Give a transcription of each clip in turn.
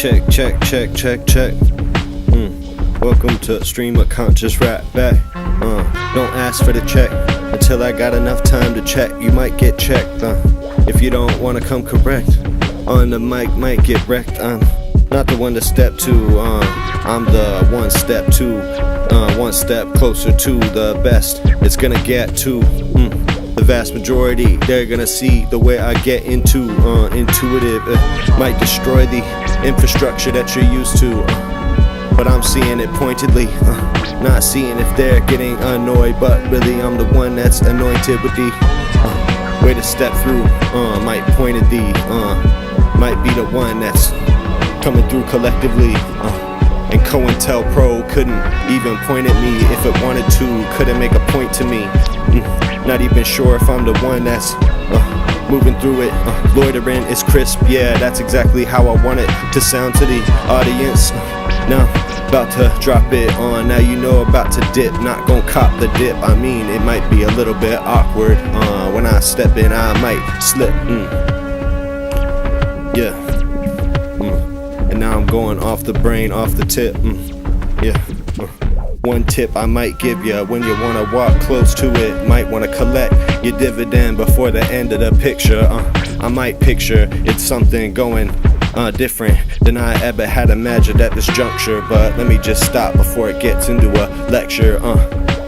check. Welcome to Stream of Conscious Rap Back. Don't ask for the check until I got enough time to check. You might get checked. If you don't wanna come correct on the mic, might get wrecked. I'm not the one to step to. I'm the one step to. One step closer to the best. It's gonna get to. The vast majority, they're gonna see the way I get into intuitive. Might destroy the infrastructure that you're used to, but I'm seeing it pointedly, not seeing if they're getting annoyed, but really I'm the one that's anointed with the way to step through. Might point at thee, might be the one that's coming through collectively. And COINTELPRO couldn't even point at me if it wanted to, couldn't make a point to me. Not even sure if I'm the one that's moving through it. Loitering is crisp, yeah, that's exactly how I want it to sound to the audience. Now, about to drop it on, now you know about to dip, not gon' cop the dip. I mean, it might be a little bit awkward. When I step in, I might slip. Yeah. And now I'm going off the brain, off the tip. Yeah. One tip I might give ya when you wanna walk close to it, might wanna collect your dividend before the end of the picture. I might picture it's something going different than I ever had imagined at this juncture, but let me just stop before it gets into a lecture.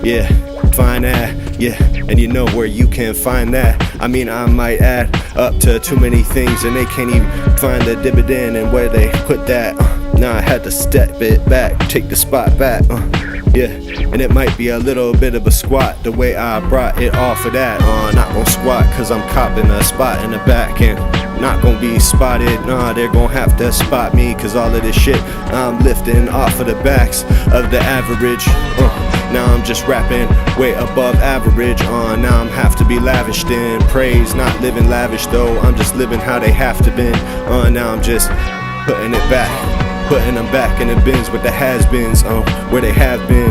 Yeah, find that, yeah, and you know where you can find that. I mean, I might add up to too many things and they can't even find the dividend and where they put that. Now I had to step it back, take the spot back. Yeah, and it might be a little bit of a squat the way I brought it off of that. Not gon' squat cause I'm copping a spot in the back and not gon' be spotted. Nah, they're gon' have to spot me cause all of this shit I'm lifting off of the backs of the average. Now I'm just rapping way above average. Now I'm have to be lavished in praise, not living lavish though. I'm just living how they have to been. Now I'm just putting it back. Putting them back in the bins with the has-beens, where they have been.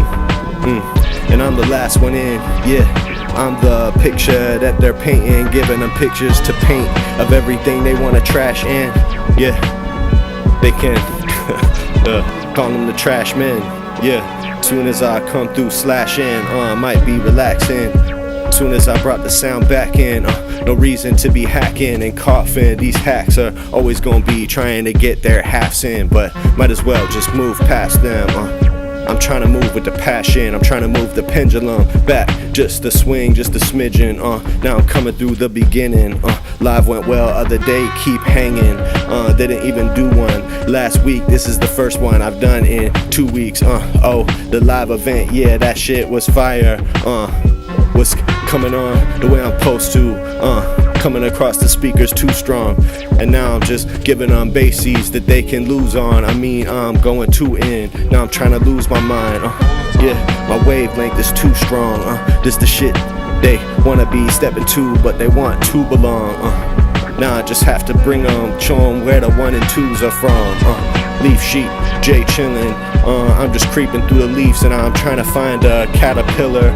And I'm the last one in, yeah. I'm the picture that they're painting, giving them pictures to paint of everything they want to trash in. Yeah, they can call them the trash men. Yeah, soon as I come through slashing, might be relaxing. Soon as I brought the sound back in, no reason to be hacking and coughing. These hacks are always gonna be trying to get their halves in, but might as well just move past them. I'm trying to move with the passion, I'm trying to move the pendulum back, just a swing, just a smidgen. Now I'm coming through the beginning. Live went well other day, keep hanging. Didn't even do one last week, this is the first one I've done in 2 weeks. The live event, yeah, that shit was fire. Was coming on the way I'm supposed to, coming across the speakers too strong, and now I'm just giving them bases that they can lose on. I mean, I'm going too in, now I'm trying to lose my mind. Yeah, my wavelength is too strong. This the shit they wanna be stepping to, but they want to belong. Now I just have to bring them, show them where the 1 and 2s are from. Leaf sheet, Jay chillin'. I'm just creeping through the leaves and I'm trying to find a caterpillar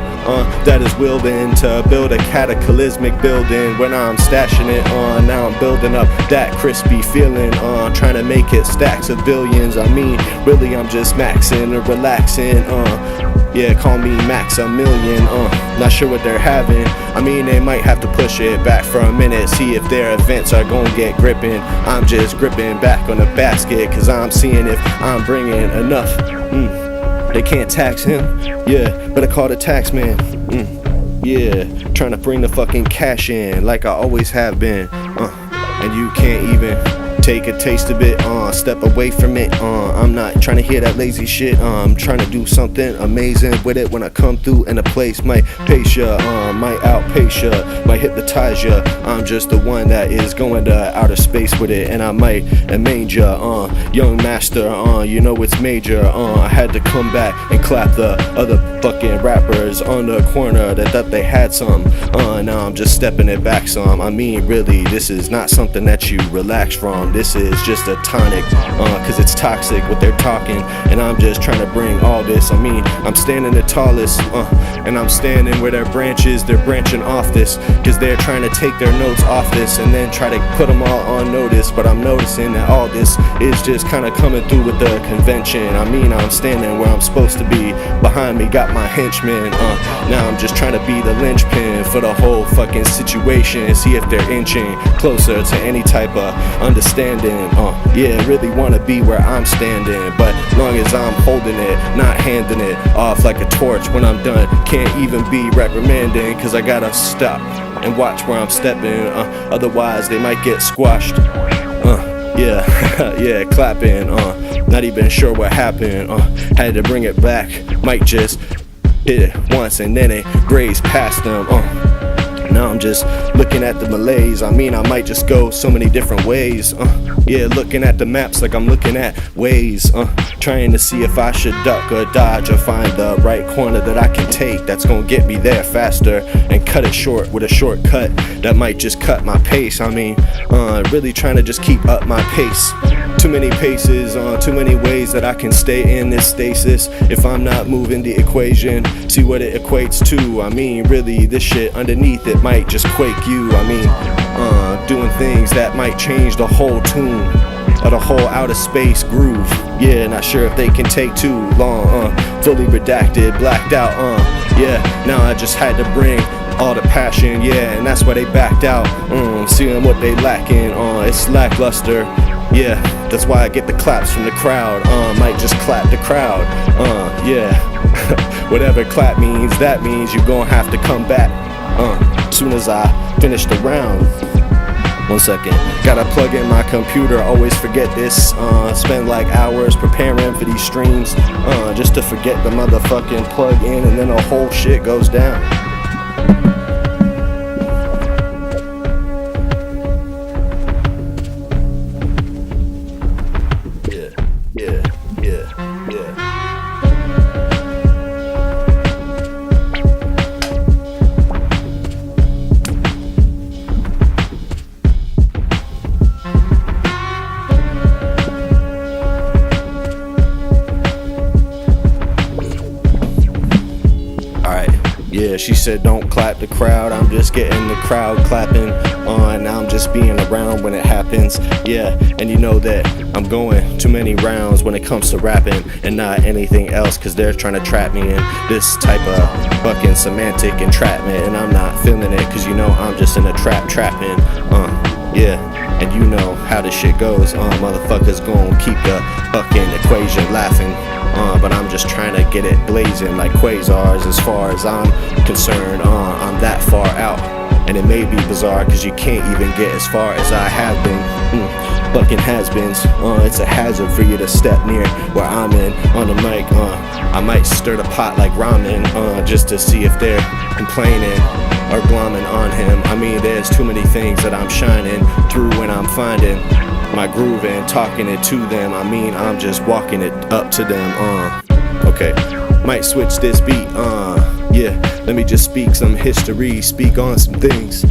that is willing to build a cataclysmic building. When I'm stashing it now I'm building up that crispy feeling, trying to make it stacks of billions. I mean, really I'm just maxing and relaxing. Yeah, call me Maximilian. Not sure what they're having. I mean, they might have to push it back for a minute, see if their events are gonna get gripping. I'm just gripping back on the basket, cause I'm seeing if I'm bringing enough. They can't tax him, yeah, but I call the tax man. Yeah, trying to bring the fucking cash in like I always have been. And you can't even take a taste of it, step away from it. I'm not trying to hear that lazy shit. I'm trying to do something amazing with it when I come through, and the place might pace ya, might outpace ya, might hypnotize ya. I'm just the one that is going to outer space with it, and I might amaze ya. Young master, you know it's major. I had to come back and clap the other fucking rappers on the corner that thought they had some. Now I'm just stepping it back some. I mean, really, this is not something that you relax from. this is just a tonic, cause it's toxic what they're talking, and I'm just trying to bring all this. I mean, I'm standing the tallest, and I'm standing where their branches, they're branching off this, cause they're trying to take their notes off this and then try to put them all on notice. But I'm noticing that all this is just kind of coming through with the convention. I mean, I'm standing where I'm supposed to be. Behind me got my henchmen. Now I'm just trying to be the linchpin for the whole fucking situation. See if they're inching closer to any type of understanding. Yeah, really wanna be where I'm standing, but long as I'm holding it, not handing it off like a torch when I'm done. Can't even be reprimanding, cause I gotta stop and watch where I'm stepping. Otherwise they might get squashed. Yeah, yeah, clapping. Not even sure what happened. Had to bring it back. Might just hit it once and then it grazed past them. Now I'm just looking at the malaise. I mean, I might just go so many different ways. Yeah, looking at the maps like I'm looking at ways. Trying to see if I should duck or dodge or find the right corner that I can take that's gonna get me there faster, and cut it short with a shortcut that might just cut my pace. I mean, really trying to just keep up my pace. Too many paces, too many ways that I can stay in this stasis if I'm not moving the equation. See what it equates to. I mean, really, this shit underneath it might just quake you. I mean, doing things that might change the whole tune or the whole outer space groove. Yeah, not sure if they can take too long. Fully redacted, blacked out. Yeah, now I just had to bring all the passion. Yeah, and that's why they backed out. Seeing what they lacking. It's lackluster. Yeah, that's why I get the claps from the crowd. Might just clap the crowd. Yeah, whatever clap means, that means you're gonna have to come back. Soon as I finish the round. 1 second, gotta plug in my computer, always forget this. Spend like hours preparing for these streams, just to forget the motherfucking plug in, and then the whole shit goes down. Yeah, she said don't clap the crowd. I'm just getting the crowd clapping. And now I'm just being around when it happens. Yeah, and you know that I'm going too many rounds when it comes to rapping and not anything else, cause they're trying to trap me in this type of fucking semantic entrapment, and I'm not feeling it, cause you know I'm just in a trapping. Yeah, and you know how this shit goes. Motherfuckers gon' keep the fucking equation laughing. But I'm just trying to get it blazing like quasars. As far as I'm concerned, I'm that far out, and it may be bizarre cause you can't even get as far as I have been. Fucking has-beens. It's a hazard for you to step near where I'm in on the mic. I might stir the pot like ramen, just to see if they're complaining or glomming on him. I mean, there's too many things that I'm shining through when I'm finding my groove and talking it to them. I mean, I'm just walking it up to them. Okay, might switch this beat. Yeah, let me just speak some history, speak on some things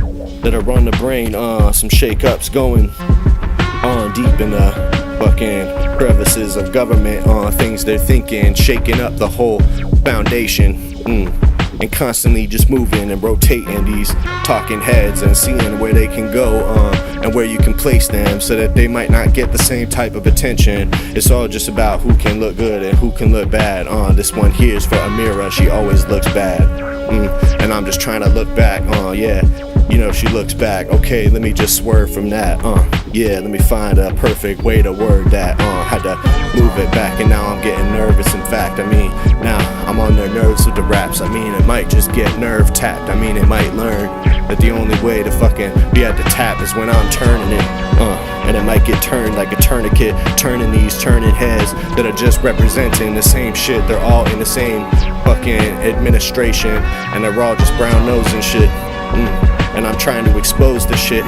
that are on the brain. Some shake-ups going on deep in the fucking crevices of government. Things they're thinking, shaking up the whole foundation. And constantly just moving and rotating these talking heads and seeing where they can go, and where you can place them so that they might not get the same type of attention. It's all just about who can look good and who can look bad. This one here's for Amira, she always looks bad. And I'm just trying to look back. Yeah, you know she looks back. Okay, let me just swerve from that. Yeah, let me find a perfect way to word that. Had to move it back, and now I'm getting nervous. In fact, I mean, now I'm on their nerves with the raps. I mean, it might just get nerve tapped. I mean, it might learn that the only way to fucking be at the tap is when I'm turning it. And it might get turned like a tourniquet, turning these turning heads that are just representing the same shit. They're all in the same fucking administration, and they're all just brown nose and shit. And I'm trying to expose the shit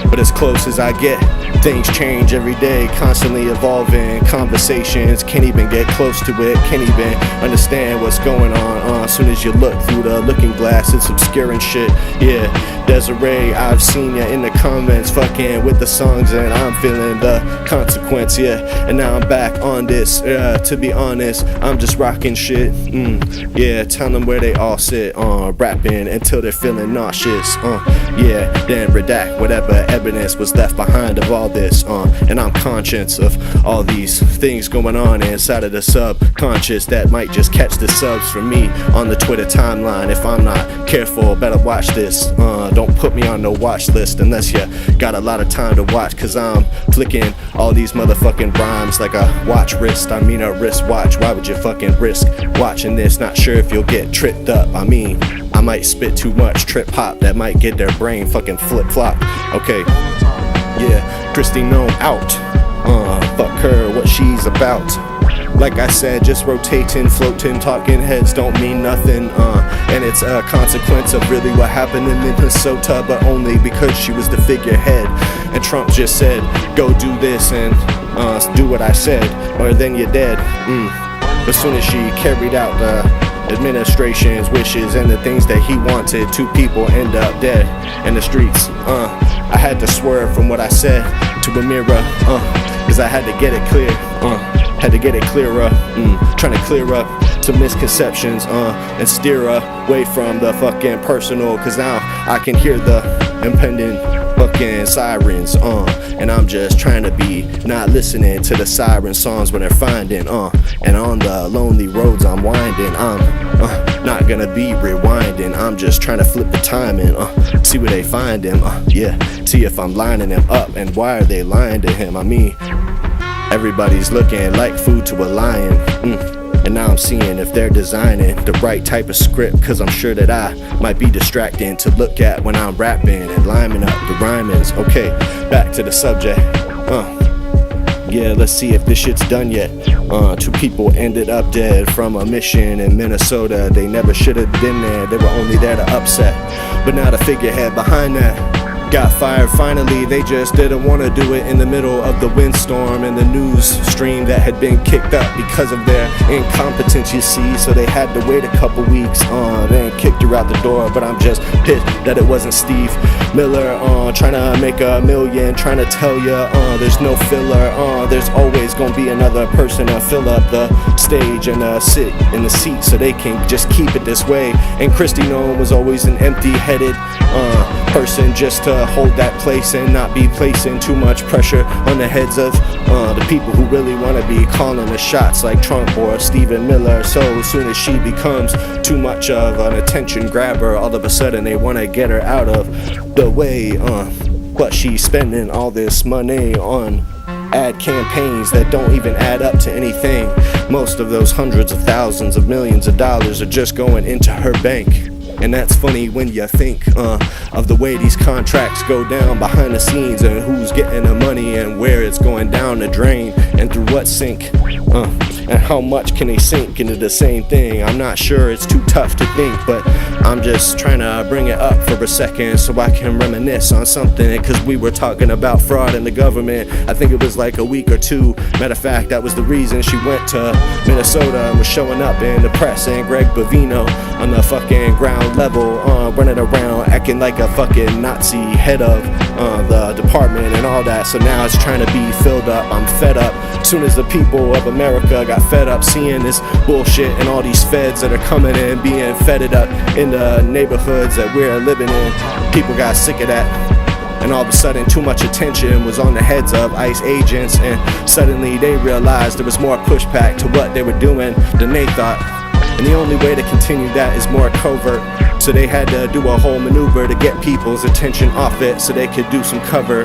but as close as I get, things change every day, constantly evolving. Conversations can't even get close to it, can't even understand what's going on. As soon as you look through the looking glass, it's obscuring shit. Yeah, Desiree, I've seen ya in the comments fucking with the songs, and I'm feeling the consequence. Yeah, and now I'm back on this. To be honest, I'm just rocking shit. Yeah, tell them where they all sit. Rapping until they're feeling nauseous. Yeah, then redact whatever evidence was left behind of all this. And I'm conscious of all these things going on inside of the subconscious that might just catch the subs from me on the Twitter timeline. If I'm not careful, better watch this. Don't put me on no watch list unless you got a lot of time to watch, cause I'm flicking all these motherfucking rhymes like a watch wrist. I mean a wristwatch. Why would you fucking risk watching this? Not sure if you'll get tripped up. I mean, I might spit too much trip hop that might get their brain fucking flip flop. Okay, yeah, Kristi Noem out. Fuck her, what she's about. Like I said, just rotating, floating, talking heads don't mean nothing. And it's a consequence of really what happened in Minnesota, but only because she was the figurehead. And Trump just said, go do this and do what I said, or then you're dead. As soon as she carried out the administration's wishes and the things that he wanted, 2 people end up dead in the streets. I had to swerve from what I said to a mirror, cause I had to get it clear. Had to get it clearer, trying to clear up some misconceptions, and steer away from the fucking personal, cause now I can hear the impending fucking sirens, and I'm just trying to be not listening to the siren songs when they're finding, and on the lonely roads I'm winding, I'm not gonna be rewinding, I'm just trying to flip the timing, see where they find him, yeah, see if I'm lining them up, and why are they lying to him? I mean, everybody's looking like food to a lion, and now I'm seeing if they're designing the right type of script, cause I'm sure that I might be distracting to look at when I'm rapping and liming up the rhymings. Okay, back to the subject. Yeah, let's see if this shit's done yet. 2 people ended up dead from a mission in Minnesota. They never should have been there, they were only there to upset. But now the figurehead behind that got fired finally. They just didn't want to do it in the middle of the windstorm and the news stream that had been kicked up because of their incompetence, you see. So they had to wait a couple weeks, then kicked her out the door. But I'm just pissed that it wasn't Steve Miller, trying to make a million, trying to tell ya, there's no filler, there's always gonna be another person to fill up the stage and sit in the seat so they can just keep it this way. And Kristi Noem was always an empty-headed person just to hold that place and not be placing too much pressure on the heads of the people who really want to be calling the shots like Trump or Stephen Miller. So as soon as she becomes too much of an attention grabber, all of a sudden they want to get her out of the way. But she's spending all this money on ad campaigns that don't even add up to anything. Most of those hundreds of thousands of millions of dollars are just going into her bank. And that's funny when you think of the way these contracts go down behind the scenes, and who's getting the money and where it's going down the drain and through what sink, and how much can they sink into the same thing. I'm not sure, it's too tough to think, but I'm just trying to bring it up for a second so I can reminisce on something, because we were talking about fraud in the government. I think it was like a week or 2. Matter of fact, that was the reason she went to Minnesota and was showing up in the press, and Eb&Flow on the fucking ground level, running around acting like a fucking Nazi head of the department and all that. So now it's trying to be filled up. I'm fed up. As soon as the people of America got fed up seeing this bullshit and all these feds that are coming in being fed up in the neighborhoods that we're living in, people got sick of that. And all of a sudden too much attention was on the heads of ICE agents, and suddenly they realized there was more pushback to what they were doing than they thought. And the only way to continue that is more covert. So they had to do a whole maneuver to get people's attention off it so they could do some cover.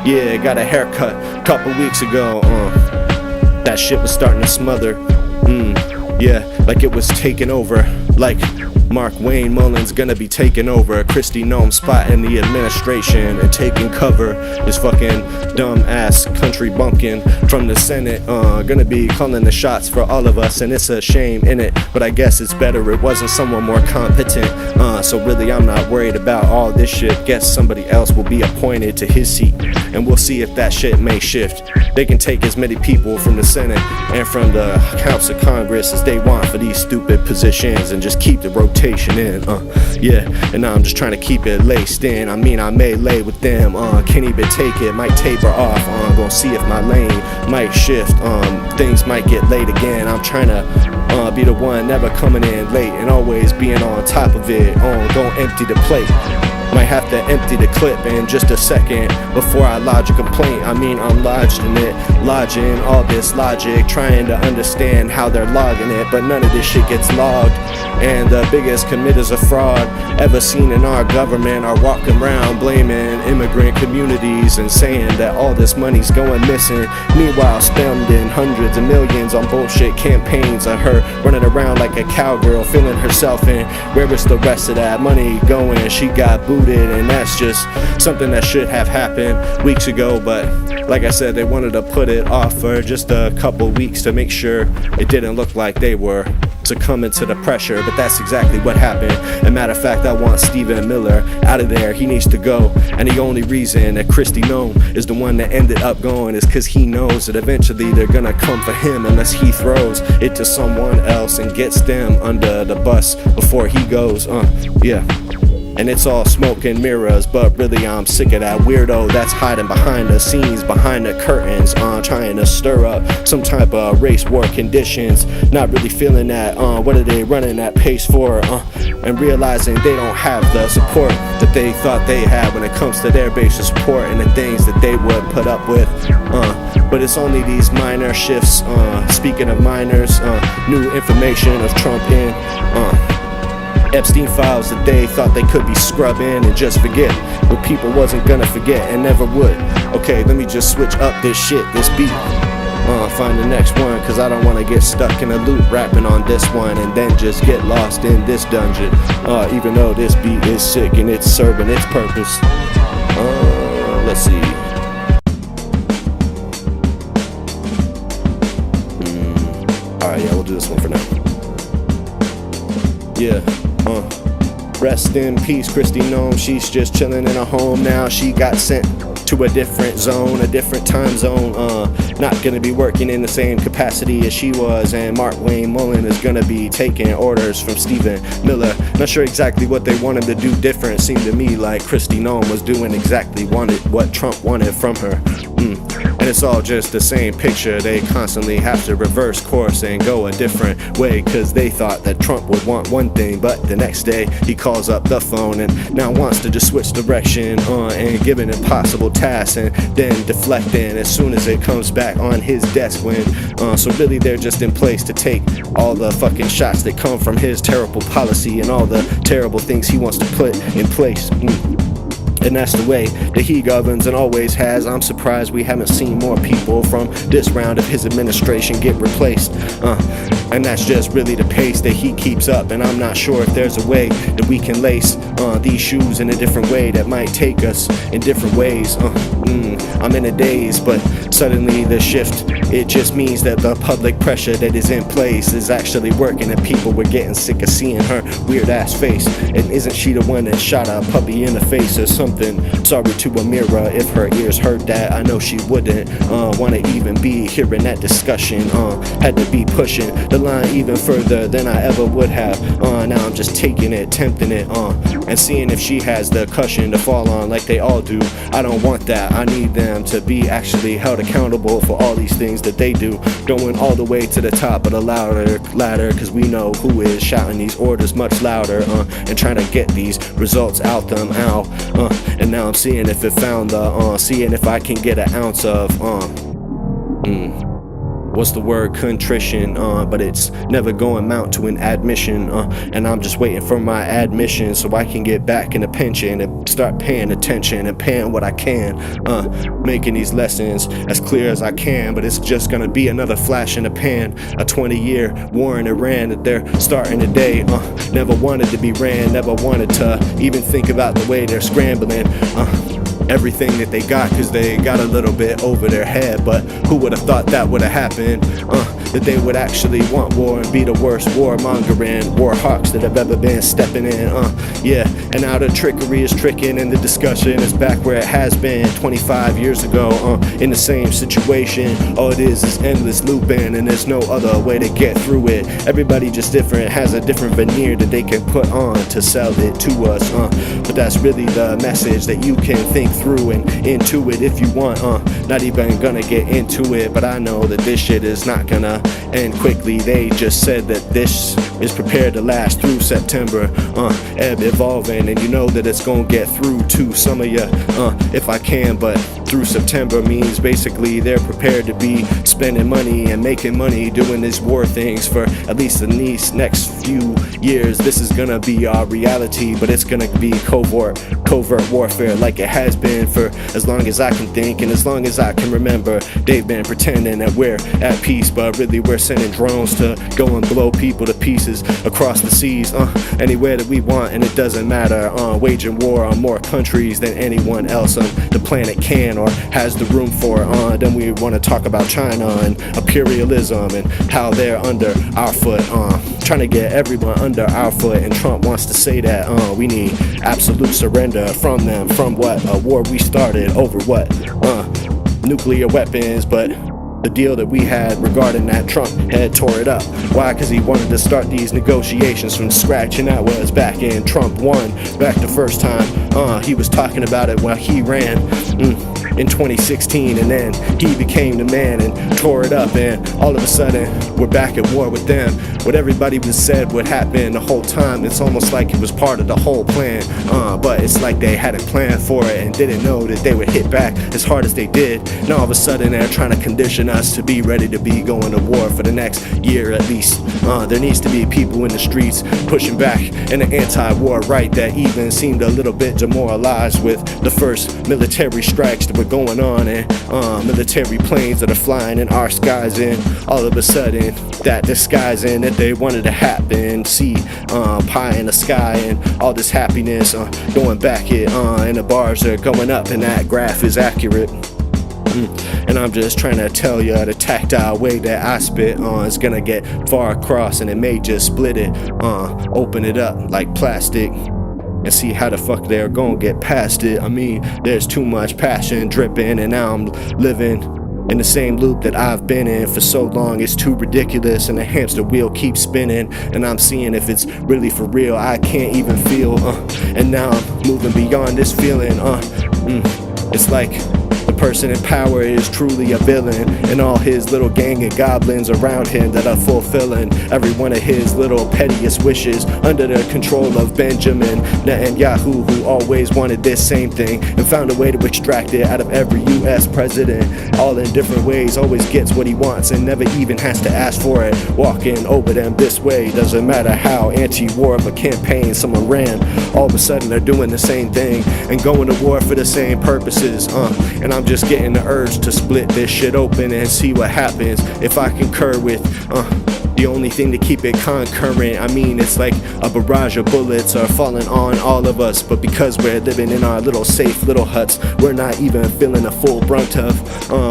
Yeah, got a haircut a couple weeks ago. That shit was starting to smother. Yeah, like it was taking over. Like Mark Wayne Mullen's gonna be taking over Kristi Noem's spot in the administration and taking cover. This fucking dumb ass country bumpkin from the Senate gonna be calling the shots for all of us, and it's a shame in it, but I guess it's better it wasn't someone more competent. So really I'm not worried about all this shit. Guess somebody else will be appointed to his seat, and we'll see if that shit may shift. They can take as many people from the Senate and from the House of Congress as they want for these stupid positions and just keep the rotation in. Yeah, and now I'm just trying to keep it laced in. I mean, I may lay with them, can't even take it, might taper off. Gonna see if my lane might shift, things might get late again. I'm trying to be the one never coming in late and always being on top of it. Don't empty the plate. Might have to empty the clip in just a second before I lodge a complaint. I mean, I'm lodged in it, lodging all this logic, trying to understand how they're logging it, but none of this shit gets logged. And the biggest committers of fraud ever seen in our government are walking around blaming immigrant communities and saying that all this money's going missing. Meanwhile, spending hundreds of millions on bullshit campaigns of her running around like a cowgirl, feeling herself in. Where was the rest of that money going? She got booted, and that's just something that should have happened weeks ago, but like I said, they wanted to put it off for just a couple weeks to make sure it didn't look like they were succumbing to the pressure, but that's exactly what happened. And matter of fact, I want Stephen Miller out of there. He needs to go, and the only reason that Kristi Noem is the one that ended up going is because he knows that eventually they're gonna come for him unless he throws it to someone else and gets them under the bus before he goes. Yeah. And it's all smoke and mirrors, but really I'm sick of that weirdo that's hiding behind the scenes, behind the curtains, trying to stir up some type of race war conditions. Not really feeling that, what are they running at pace for? And realizing they don't have the support that they thought they had when it comes to their base of support and the things that they would put up with. But it's only these minor shifts. Speaking of minors, new information of Trump in Epstein files that they thought they could be scrubbing and just forget, but people wasn't gonna forget and never would. Okay, let me just switch up this shit, this beat. Find the next one, cause I don't wanna get stuck in a loop rapping on this one and then just get lost in this dungeon. Even though this beat is sick and it's serving its purpose. Let's see. Alright, yeah, we'll do this one for now. Yeah. Rest in peace, Kristi Noem. She's just chilling in a home now. She got sent to a different zone, a different time zone. Not gonna be working in the same capacity as she was. And Mark Wayne Mullen is gonna be taking orders from Stephen Miller. Not sure exactly what they wanted to do different. Seemed to me like Kristi Noem was doing exactly what Trump wanted from her. And it's all just the same picture. They constantly have to reverse course and go a different way, cause they thought that Trump would want one thing, but the next day he calls up the phone and now wants to just switch direction and give an impossible task and then deflecting as soon as it comes back on his desk when so really they're just in place to take all the fucking shots that come from his terrible policy and all the terrible things he wants to put in place. And that's the way that he governs and always has. I'm surprised we haven't seen more people from this round of his administration get replaced. And that's just really the pace that he keeps up. And I'm not sure if there's a way that we can lace these shoes in a different way that might take us in different ways. I'm in a daze, but suddenly the shift, it just means that the public pressure that is in place is actually working, and people were getting sick of seeing her weird ass face. And isn't she the one that shot a puppy in the face or something? Sorry to Amira if her ears heard that. I know she wouldn't wanna even be hearing that discussion. Had to be pushing the line even further than I ever would have. Now I'm just taking it, tempting it, and seeing if she has the cushion to fall on like they all do. I don't want that. I need them to be actually held accountable for all these things that they do. Going all the way to the top of the ladder, cause we know who is shouting these orders much louder and trying to get these results out them out. And now I'm seeing if it found the seeing if I can get an ounce of what's the word, contrition, but it's never going mount to an admission, and I'm just waiting for my admission so I can get back in the pension and start paying attention and paying what I can, making these lessons as clear as I can. But it's just gonna be another flash in the pan, a 20-year war in Iran that they're starting today. Never wanted to be ran, never wanted to even think about the way they're scrambling everything that they got, cause they got a little bit over their head. But who would have thought that would have happened, that they would actually want war and be the worst warmongering war hawks that have ever been stepping in, yeah. And now the trickery is tricking and the discussion is back where it has been 25 years ago, in the same situation. All it is endless looping, and there's no other way to get through it. Everybody just different, has a different veneer that they can put on to sell it to us, but that's really the message that you can think through and into it if you want, not even gonna get into it, but I know that this shit is not gonna end quickly. They just said that this is prepared to last through September, ebb evolving, and you know that it's gonna get through to some of you, if I can. But through September means basically they're prepared to be spending money and making money doing these war things for at least the next few years. This is gonna be our reality, but it's gonna be covert warfare like it has been for as long as I can think and as long as I can remember. They've been pretending that we're at peace, but really we're sending drones to go and blow people to pieces across the seas, anywhere that we want, and it doesn't matter, waging war on more countries than anyone else on the planet can or has the room for. Then we want to talk about China and imperialism and how they're under our foot, trying to get everyone under our foot. And Trump wants to say that we need absolute surrender from them. From what? A war we started over what? Nuclear weapons. But the deal that we had regarding that, Trump had tore it up. Why? Because he wanted to start these negotiations from scratch, and that was back in Trump won, back the first time. He was talking about it while he ran in 2016, and then he became the man and tore it up, and all of a sudden we're back at war with them. What everybody was said would happen the whole time, it's almost like it was part of the whole plan, but it's like they hadn't planned for it and didn't know that they would hit back as hard as they did. Now all of a sudden they're trying to condition us to be ready to be going to war for the next year at least. There needs to be people in the streets pushing back in the anti-war right that even seemed a little bit demoralized with the first military strikes that were going on, and military planes that are flying in our skies, and all of a sudden that disguising that they wanted to happen. See pie in the sky and all this happiness going back it, and the bars are going up, and that graph is accurate. And I'm just trying to tell you the tactile way that I spit is gonna get far across, and it may just split it, open it up like plastic, and see how the fuck they're gonna get past it. I mean, there's too much passion dripping, and now I'm living in the same loop that I've been in for so long. It's too ridiculous, and the hamster wheel keeps spinning, and I'm seeing if it's really for real. I can't even feel, and now I'm moving beyond this feeling. It's like the person in power is truly a villain, and all his little gang of goblins around him that are fulfilling every one of his little pettiest wishes under the control of Benjamin Netanyahu, who always wanted this same thing and found a way to extract it out of every US president, all in different ways, always gets what he wants and never even has to ask for it. Walking over them this way, doesn't matter how anti-war of a campaign someone ran, all of a sudden they're doing the same thing and going to war for the same purposes, and I'm just getting the urge to split this shit open and see what happens if I concur with the only thing to keep it concurrent. I mean, it's like a barrage of bullets are falling on all of us, but because we're living in our little safe little huts, we're not even feeling the full brunt of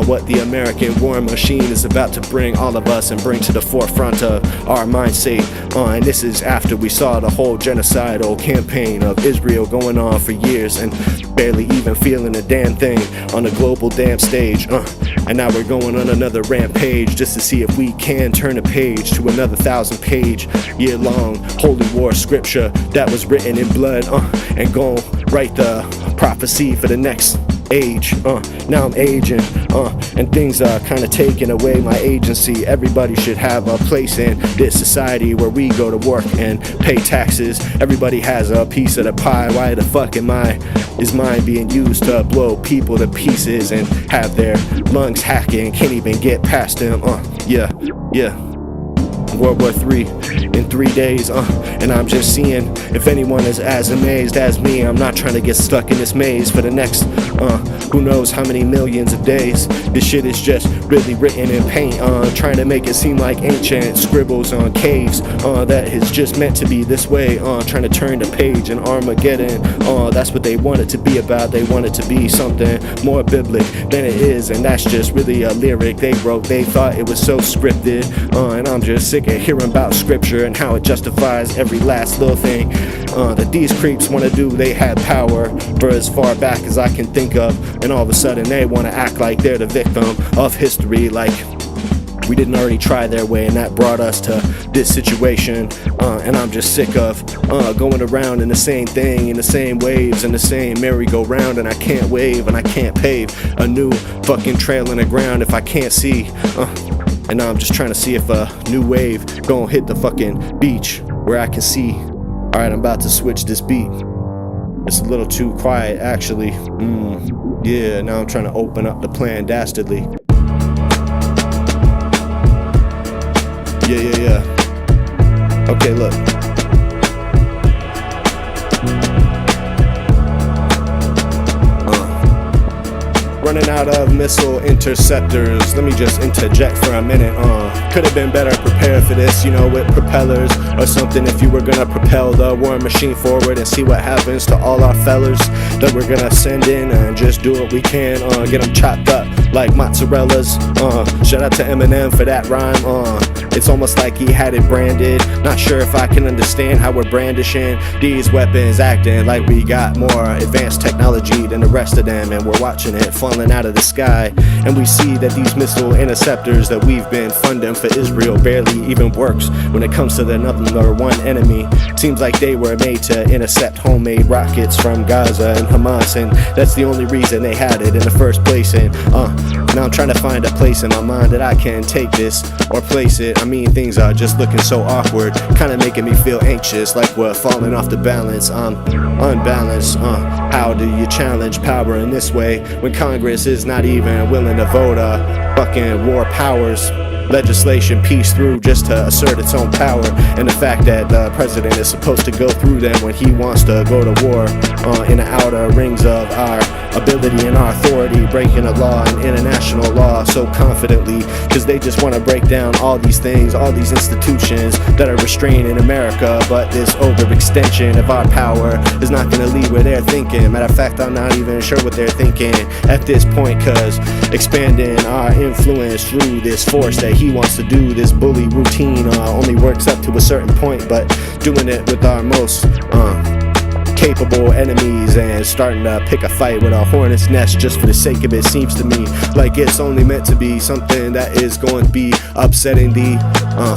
what the American war machine is about to bring all of us and bring to the forefront of our mindset. And this is after we saw the whole genocidal campaign of Israel going on for years and barely even feeling a damn thing on a global damn stage. And now we're going on another rampage just to see if we can turn a page to another 1,000-page, year-long holy war scripture that was written in blood, and gon' write the prophecy for the next age. Now I'm aging, and things are kind of taking away my agency. Everybody should have a place in this society where we go to work and pay taxes. Everybody has a piece of the pie. Why the fuck is mine being used to blow people to pieces and have their lungs hacking, can't even get past them? Yeah. World War III in 3 days, and I'm just seeing if anyone is as amazed as me. I'm not trying to get stuck in this maze for the next, who knows how many millions of days. This shit is just really written in paint, trying to make it seem like ancient scribbles on caves, that is just meant to be this way, trying to turn the page in Armageddon. That's what they want it to be about. They want it to be something more biblic than it is, and that's just really a lyric they wrote. They thought it was so scripted, and I'm just sick of hearing about scripture and how it justifies every last little thing that these creeps want to do. They had power for as far back as I can think of, and all of a sudden they want to act like they're the victim of history, like we didn't already try their way, and that brought us to this situation. And I'm just sick of going around in the same thing, in the same waves, in the same merry-go-round, and I can't wave and I can't pave a new fucking trail in the ground if I can't see. And now I'm just trying to see if a new wave gonna hit the fucking beach where I can see. Alright, I'm about to switch this beat. It's a little too quiet, actually. Yeah, now I'm trying to open up the plan dastardly. Yeah. Okay, look. Running out of missile interceptors. Let me just interject for a minute. Could have been better prepared for this, you know, with propellers or something. If you were gonna propel the war machine forward and see what happens to all our fellers that we're gonna send in, and just do what we can, get them chopped up like mozzarellas. Shout out to Eminem for that rhyme. It's almost like he had it branded. Not sure if I can understand how we're brandishing these weapons, acting like we got more advanced technology than the rest of them, and we're watching it falling out of the sky. And we see that these missile interceptors that we've been funding for Israel barely even works when it comes to the number one enemy. Seems like they were made to intercept homemade rockets from Gaza and Hamas, and that's the only reason they had it in the first place. And now I'm trying to find a place in my mind that I can take this or place it. I mean, things are just looking so awkward, kind of making me feel anxious, like we're falling off the balance. I'm unbalanced. How do you challenge power in this way when Congress is not even willing to vote fucking war powers legislation piece through just to assert its own power? And the fact that the president is supposed to go through them when he wants to go to war in the outer rings of our ability and our authority, breaking a law and international law so confidently, because they just want to break down all these things, all these institutions that are restraining America. But this overextension of our power is not going to lead where they're thinking. Matter of fact, I'm not even sure what they're thinking at this point, because expanding our influence through this force that he wants to do, this bully routine, only works up to a certain point. But doing it with our most capable enemies and starting to pick a fight with a hornet's nest just for the sake of it seems to me like it's only meant to be something that is going to be upsetting the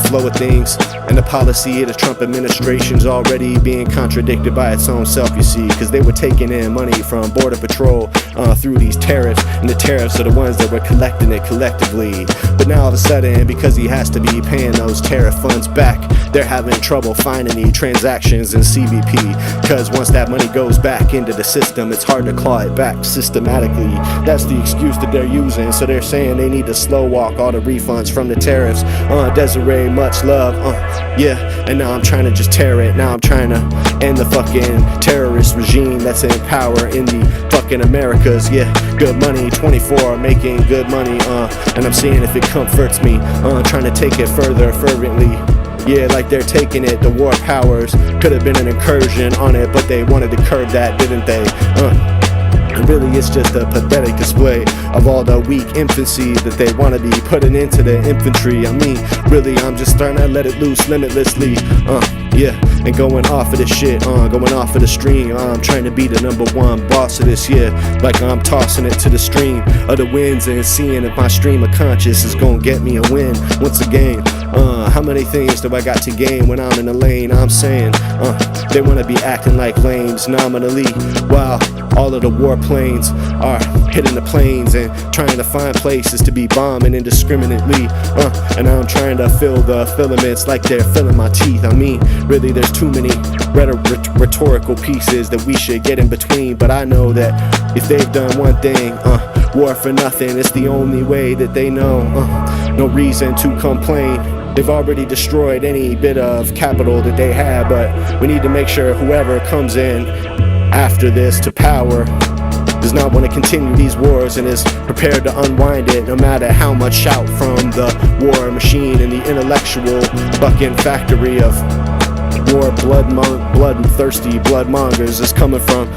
flow of things. And the policy of the Trump administration's already being contradicted by its own self, you see, because they were taking in money from Border Patrol through these tariffs, and the tariffs are the ones that were collecting it collectively. But now all of a sudden, because he has to be paying those tariff funds back, they're having trouble finding the transactions in CBP, because once that money goes back into the system, it's hard to claw it back systematically. That's the excuse that they're using, so they're saying they need to slow walk all the refunds from the tariffs. Desiree, much love, yeah, and now I'm trying to just tear it. Now I'm trying to end the fucking terrorist regime that's in power in the fucking Americas. Yeah, good money, 24, making good money, and I'm seeing if it comforts me, trying to take it further fervently. Yeah, like they're taking it, the war powers. Could have been an incursion on it, but they wanted to curb that, didn't they? And really it's just a pathetic display of all the weak infancy that they want to be putting into the infantry. I mean, really, I'm just starting to let it loose limitlessly. Yeah, and going off of this shit, going off of the stream. I'm trying to be the number one boss of this, yeah. Like I'm tossing it to the stream of the winds and seeing if my stream of conscious is gonna get me a win once again. How many things do I got to gain when I'm in the lane? I'm saying, they wanna be acting like lames nominally, while all of the warplanes are hitting the planes and trying to find places to be bombing indiscriminately. And I'm trying to fill the filaments like they're filling my teeth. I mean, really, there's too many rhetorical pieces that we should get in between. But I know that if they've done one thing, war for nothing, it's the only way that they know. no reason to complain. They've already destroyed any bit of capital that they had, but we need to make sure whoever comes in after this to power does not want to continue these wars and is prepared to unwind it, no matter how much shout from the war machine and the intellectual fucking factory of war bloodthirsty bloodmongers is coming from.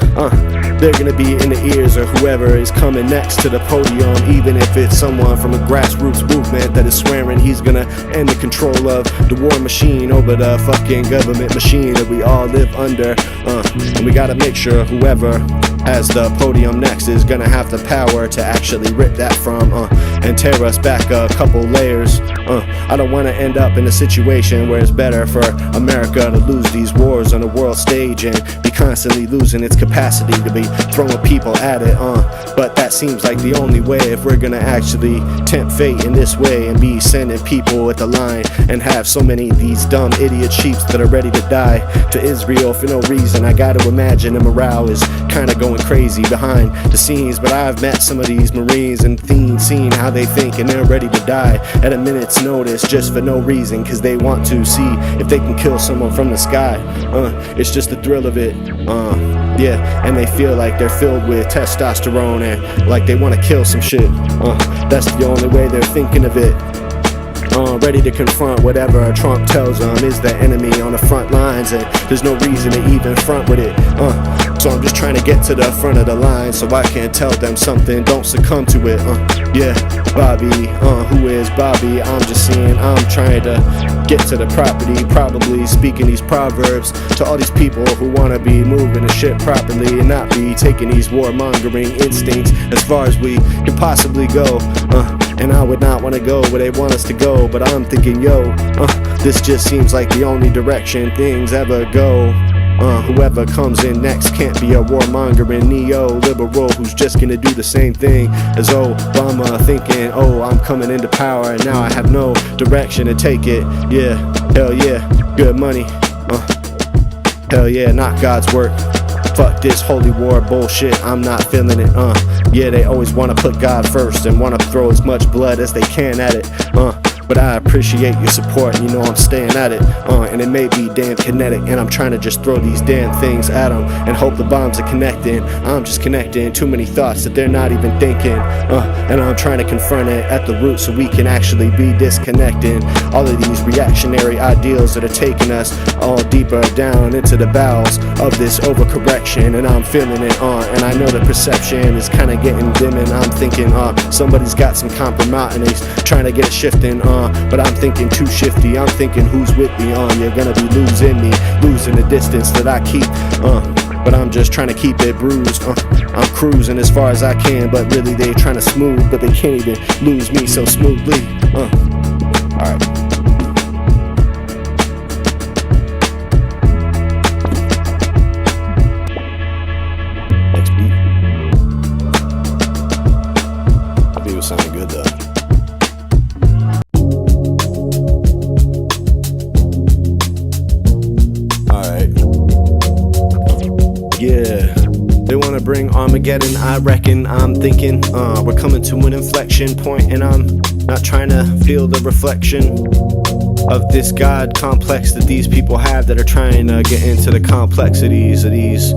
They're gonna be in the ears of whoever is coming next to the podium, even if it's someone from a grassroots movement that is swearing he's gonna end the control of the war machine over the fucking government machine that we all live under. And we gotta make sure whoever has the podium next is gonna have the power to actually rip that from and tear us back a couple layers. I don't want to end up in a situation where it's better for America to lose these wars on the world stage and be constantly losing its capacity to be throwing people at it. But that seems like the only way if we're gonna actually tempt fate in this way and be sending people at the line and have so many of these dumb idiot sheeps that are ready to die to Israel for no reason. I gotta imagine the morale is kind of going crazy behind the scenes, but I've met some of these Marines and seen how they think, and they're ready to die at a minute's notice just for no reason, cause they want to see if they can kill someone from the sky. It's just the thrill of it. Yeah, and they feel like they're filled with testosterone and like they want to kill some shit. That's the only way they're thinking of it. Ready to confront whatever Trump tells them is the enemy on the front lines, and there's no reason to even front with it. So I'm just trying to get to the front of the line so I can tell them something, don't succumb to it. Yeah, Bobby, who is Bobby? I'm just saying I'm trying to get to the property, probably speaking these proverbs to all these people who want to be moving the shit properly and not be taking these warmongering instincts as far as we can possibly go. And I would not want to go where they want us to go, but I'm thinking, yo, this just seems like the only direction things ever go. Whoever comes in next can't be a warmongering neo-liberal who's just gonna do the same thing as Obama, thinking, oh, I'm coming into power and now I have no direction to take it. Yeah, hell yeah, good money. Hell yeah, not God's work. Fuck this holy war bullshit, I'm not feeling it. Yeah, they always wanna put God first and wanna throw as much blood as they can at it. But I appreciate your support, you know I'm staying at it. And it may be damn kinetic, and I'm trying to just throw these damn things at them and hope the bombs are connecting. I'm just connecting too many thoughts that they're not even thinking. And I'm trying to confront it at the root so we can actually be disconnecting all of these reactionary ideals that are taking us all deeper down into the bowels of this overcorrection. And I'm feeling it, and I know the perception is kind of getting dim, and I'm thinking, somebody's got some compromise and he's trying to get it shifting. But I'm thinking too shifty, I'm thinking who's with me, you're gonna be losing me, losing the distance that I keep, but I'm just trying to keep it bruised, I'm cruising as far as I can, but really they trying to smooth, but they can't even lose me so smoothly, alright. Next beat. That beat was sounding good though. Yeah, they wanna bring Armageddon, I reckon, I'm thinking we're coming to an inflection point, and I'm not trying to feel the reflection of this God complex that these people have that are trying to get into the complexities of these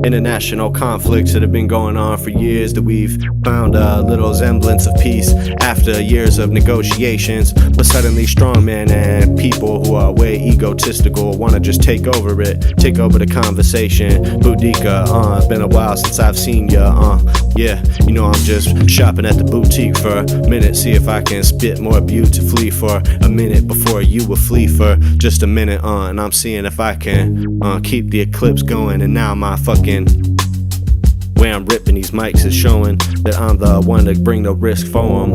international conflicts that have been going on for years, that we've found a little semblance of peace after years of negotiations, but suddenly strongmen and people who are way egotistical want to just take over the conversation. Boudica, it's been a while since I've seen ya, yeah, you know I'm just shopping at the boutique for a minute, see if I can spit more beautifully for a minute before you will flee for just a minute, and I'm seeing if I can keep the eclipse going, and now my fucking where I'm ripping these mics is showing that I'm the one to bring the risk for them,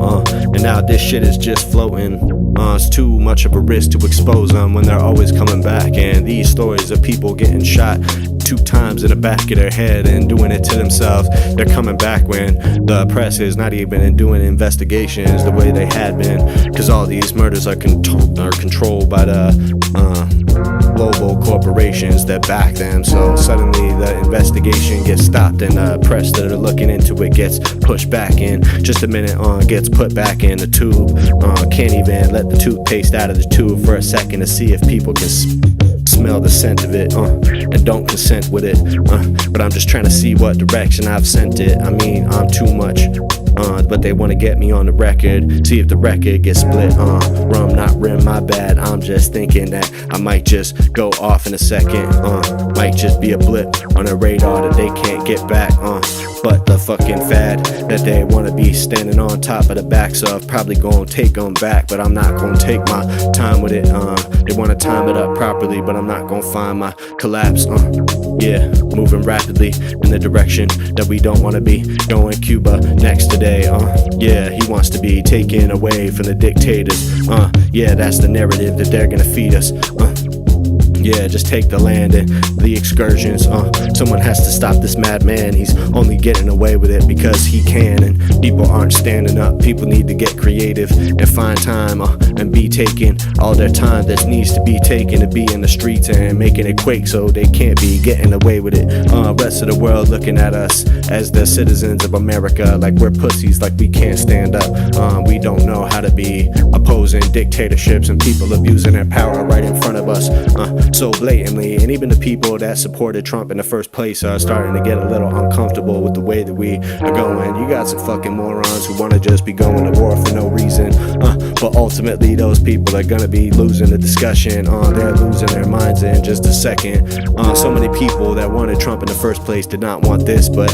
and now this shit is just floating. It's too much of a risk to expose them when they're always coming back, and these stories of people getting shot 2 times in the back of their head and doing it to themselves, they're coming back when the press is not even doing investigations the way they had been, cause all these murders are controlled by the global corporations corporations that back them. So suddenly the investigation gets stopped and the press that are looking into it gets pushed back in. Just a minute gets put back in the tube. Can't even let the toothpaste out of the tube for a second to see if people can smell the scent of it, and don't consent with it, but I'm just trying to see what direction I've sent it. I mean, I'm too much, but they want to get me on the record, see if the record gets split. Rum not rim, my bad. I'm just thinking that I might just go off in a second, might just be a blip on a radar that they can't get back, but the fucking fad that they want to be standing on top of the backs of probably gonna take them back, but I'm not gonna take my time with it. They want to time it up properly, but I'm not gonna find my collapse. Yeah, moving rapidly in the direction that we don't want to be. Going Cuba next today. Yeah, he wants to be taken away from the dictators. Yeah, that's the narrative that they're gonna feed us. Yeah, just take the land and the excursions. Someone has to stop this madman. He's only getting away with it because he can, and people aren't standing up. People need to get creative and find time and be taking all their time that needs to be taken to be in the streets and making it quake so they can't be getting away with it. Rest of the world looking at us as the citizens of America like we're pussies, like we can't stand up. We don't know how to be opposing dictatorships and people abusing their power right in front of us. So blatantly, and even the people that supported Trump in the first place are starting to get a little uncomfortable with the way that we are going. You got some fucking morons who want to just be going to war for no reason, but ultimately those people are gonna be losing the discussion. They're losing their minds in just a second. So many people that wanted Trump in the first place did not want this, but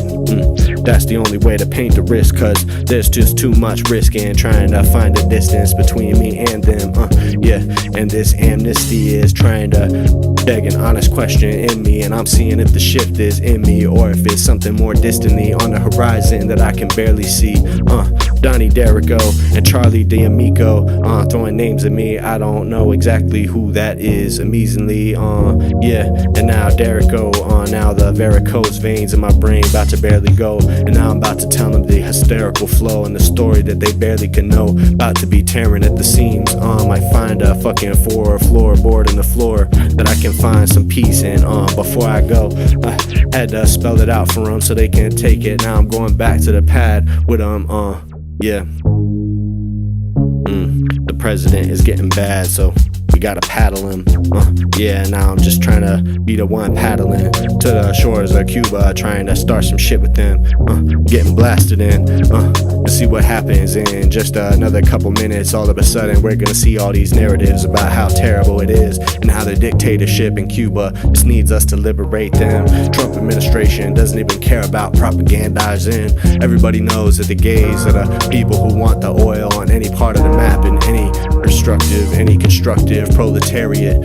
that's the only way to paint the risk, cause there's just too much risk in trying to find a distance between me and them. Yeah, and this amnesty is trying to beg an honest question in me, and I'm seeing if the shift is in me or if it's something more distantly on the horizon that I can barely see. Donnie Darrico and Charlie D'Amico throwing names at me. I don't know exactly who that is amazingly. Yeah, and now Darrico, now the varicose veins in my brain about to barely go, and now I'm about to tell them the hysterical flow and the story that they barely can know, about to be tearing at the seams. Might find a fucking floorboard in the floor that I can find some peace in. Before I go, I had to spell it out for them so they can take it. Now I'm going back to the pad with them. Yeah. The president is getting bad, so we gotta paddle him. Yeah, now I'm just trying to be the one paddling to the shores of Cuba, trying to start some shit with them. Getting blasted in. To see what happens in just another couple minutes. All of a sudden, we're gonna see all these narratives about how terrible it is and how the dictatorship in Cuba just needs us to liberate them. Trump administration doesn't even care about propagandizing. Everybody knows that the gays are the people who want the oil on any part of the map, and any constructive proletariat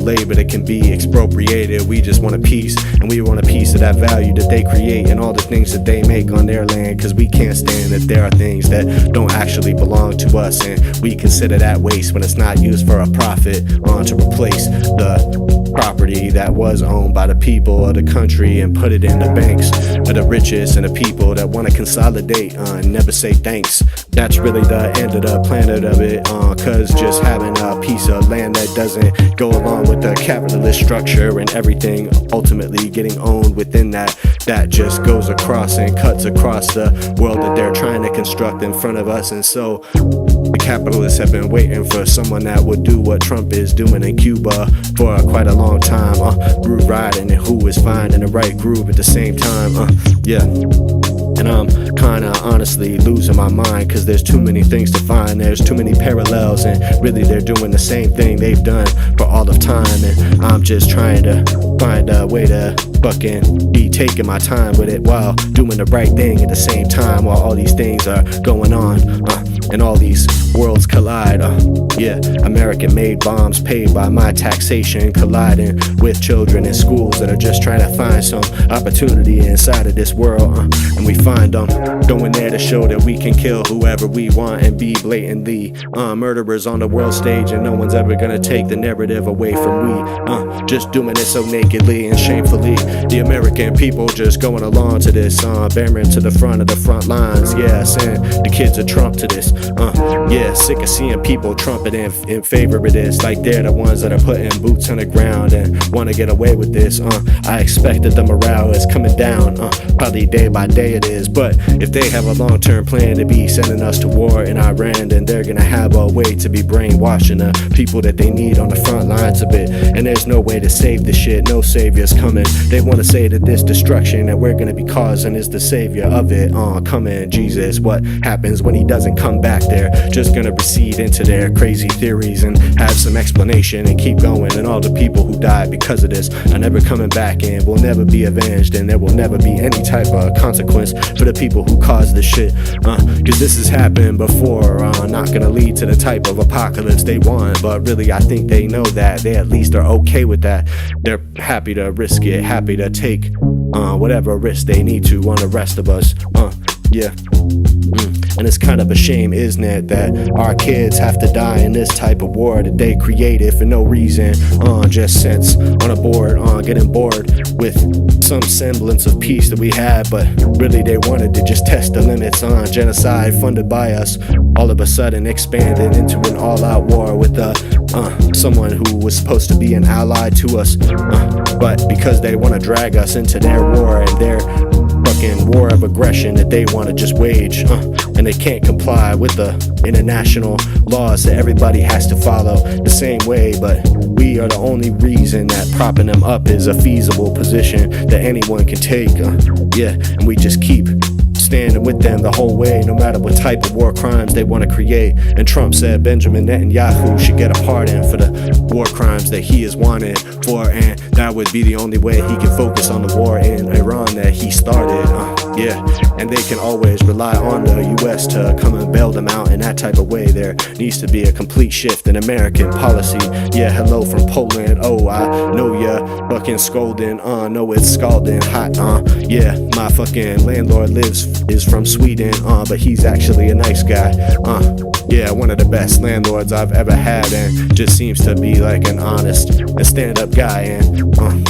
labor that can be expropriated. We just want a piece, and we want a piece of that value that they create and all the things that they make on their land, because we can't stand that there are things that don't actually belong to us, and we consider that waste when it's not used for a profit to replace the property that was owned by the people of the country and put it in the banks of the richest and the people that want to consolidate and never say thanks. That's really the end of the planet of it, cause just having a piece of land that doesn't go along with the capitalist structure and everything ultimately getting owned within that just goes across and cuts across the world that they're trying to construct in front of us. And so the capitalists have been waiting for someone that would do what Trump is doing in Cuba for quite a long time, groove riding, and who is finding the right groove at the same time. Yeah. And I'm kinda honestly losing my mind, cause there's too many things to find. There's too many parallels, and really they're doing the same thing they've done for all of time. And I'm just trying to find a way to fucking be taking my time with it while doing the right thing at the same time, while all these things are going on and all these worlds collide. Yeah, American made bombs paid by my taxation colliding with children in schools that are just trying to find some opportunity inside of this world, and we find them going there to show that we can kill whoever we want and be blatantly murderers on the world stage, and no one's ever gonna take the narrative away from we. Just doing it so nakedly and shamefully. The American people just going along to this, bearing to the front of the front lines. Yeah, send the kids of Trump to this Yeah, sick of seeing people trumpet in favor of this, like they're the ones that are putting boots on the ground and want to get away with this. I expect that the morale is coming down, probably day by day it is. But if they have a long-term plan to be sending us to war in Iran, then they're gonna have a way to be brainwashing the people that they need on the front lines of it. And there's no way to save the shit, no savior's coming. They want to say that this destruction that we're gonna be causing is the savior of it. Coming Jesus, what happens when he doesn't come back? They're just gonna recede into their crazy theories and have some explanation and keep going. And all the people who died because of this are never coming back and will never be avenged, and there will never be any type of consequence for the people who caused this shit. Cause this has happened before, not gonna lead to the type of apocalypse they want, but really I think they know that. They at least are okay with that. They're happy to risk it, happy to take whatever risk they need to on the rest of us. Yeah. And it's kind of a shame, isn't it, that our kids have to die in this type of war that they created for no reason, just since on a board, getting bored with some semblance of peace that we had. But really they wanted to just test the limits on genocide funded by us, all of a sudden expanded into an all-out war with someone who was supposed to be an ally to us, but because they want to drag us into their war and their fucking war of aggression that they want to just wage, and they can't comply with the international laws that everybody has to follow the same way. But we are the only reason that propping them up is a feasible position that anyone can take. And we just keep standing with them the whole way, no matter what type of war crimes they want to create. And Trump said Benjamin Netanyahu should get a pardon for the war crimes that he is wanted for, and that would be the only way he can focus on the war in Iran that he started. And they can always rely on the US to come and bail them out in that type of way. There needs to be a complete shift in American policy. Hello from Poland. I know you're fucking scolding. No, it's scalding hot. My fucking landlord is from Sweden, but he's actually a nice guy. One of the best landlords I've ever had, and just seems to be like an honest and stand-up guy. And